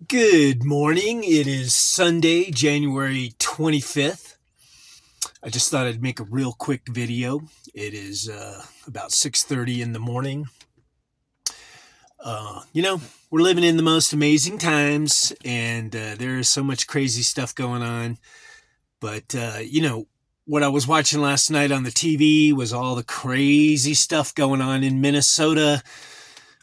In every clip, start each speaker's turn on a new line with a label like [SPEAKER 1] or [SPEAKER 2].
[SPEAKER 1] Good morning. It is Sunday, January 25th. I just thought I'd make a real quick video. It is about 6:30 in the morning. We're living in the most amazing times, and there is so much crazy stuff going on. But, what I was watching last night on the TV was all the crazy stuff going on in Minnesota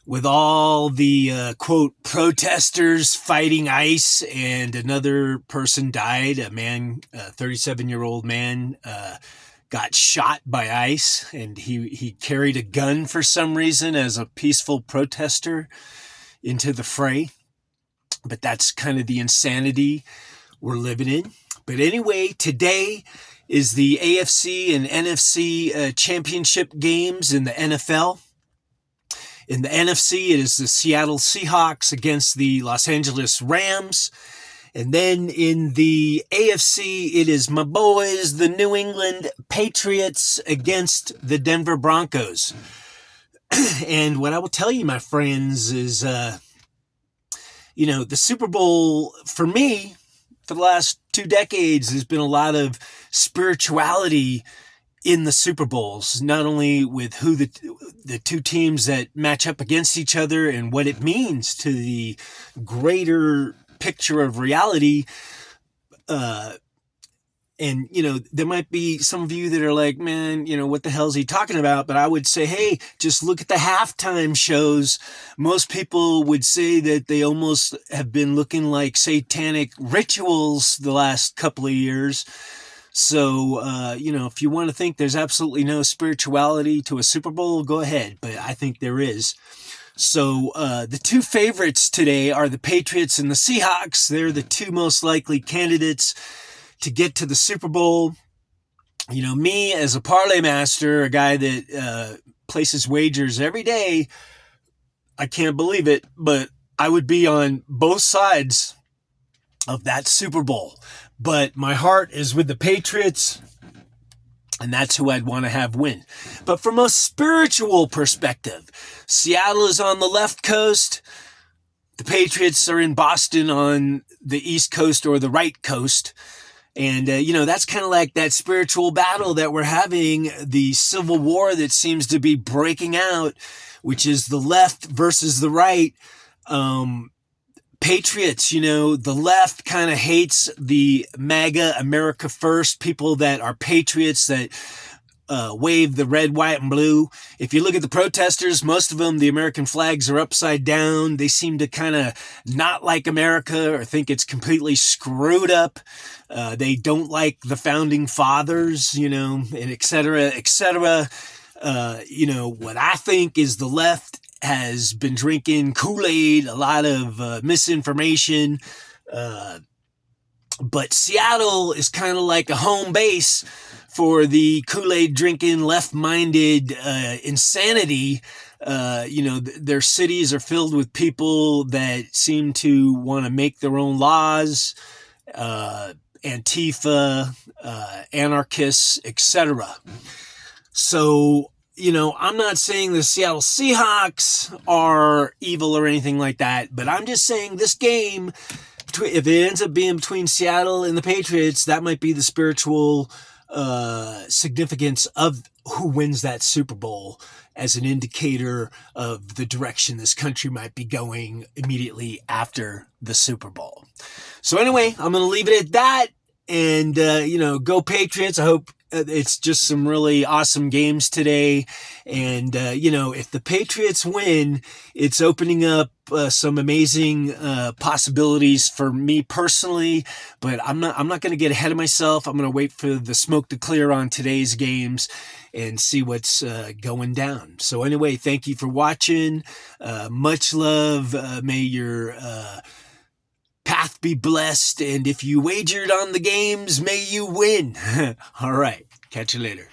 [SPEAKER 1] with all the, quote, protesters fighting ICE, and another person died. A man, a 37-year-old man, got shot by ICE, and he carried a gun for some reason as a peaceful protester into the fray. But that's kind of the insanity we're living in. But anyway, today is the AFC and NFC championship games in the NFL. In the NFC, it is the Seattle Seahawks against the Los Angeles Rams. And then in the AFC, it is my boys, the New England Patriots against the Denver Broncos. And what I will tell you, my friends, is, the Super Bowl, for me, for the last 2 decades, there's been a lot of spirituality in the Super Bowls, not only with who the two teams that match up against each other and what it means to the greater picture of reality. And there might be some of you that are like, man, what the hell is he talking about? But I would say, hey, just look at the halftime shows. Most people would say that they almost have been looking like satanic rituals the last couple of years. So, if you want to think there's absolutely no spirituality to a Super Bowl, go ahead. But I think there is. So the two favorites today are the Patriots and the Seahawks. They're the two most likely candidates to get to the Super Bowl. Me as a parlay master, a guy that places wagers every day, I can't believe it, but I would be on both sides of that Super Bowl. But my heart is with the Patriots, and that's who I'd want to have win. But from a spiritual perspective, Seattle is on the left coast. The Patriots are in Boston on the east coast or the right coast. And, that's kind of like that spiritual battle that we're having, the civil war that seems to be breaking out, which is the left versus the right. Patriots, the left kind of hates the MAGA, America First, people that are patriots that wave the red, white, and blue. If you look at the protesters, most of them, the American flags are upside down. They seem to kind of not like America or think it's completely screwed up. They don't like the founding fathers, and et cetera, et cetera. What I think is the left has been drinking Kool-Aid, a lot of misinformation. But Seattle is kind of like a home base for the Kool-Aid drinking, left-minded insanity. Their cities are filled with people that seem to want to make their own laws, Antifa, anarchists, etc. So, I'm not saying the Seattle Seahawks are evil or anything like that, but I'm just saying this game, if it ends up being between Seattle and the Patriots, that might be the spiritual significance of who wins that Super Bowl as an indicator of the direction this country might be going immediately after the Super Bowl. So anyway, I'm going to leave it at that. And, go Patriots. I hope it's just some really awesome games today. And, if the Patriots win, it's opening up some amazing possibilities for me personally. But I'm not going to get ahead of myself. I'm going to wait for the smoke to clear on today's games and see what's going down. So anyway, thank you for watching. Much love. May your path be blessed, and if you wagered on the games, may you win. All right, catch you later.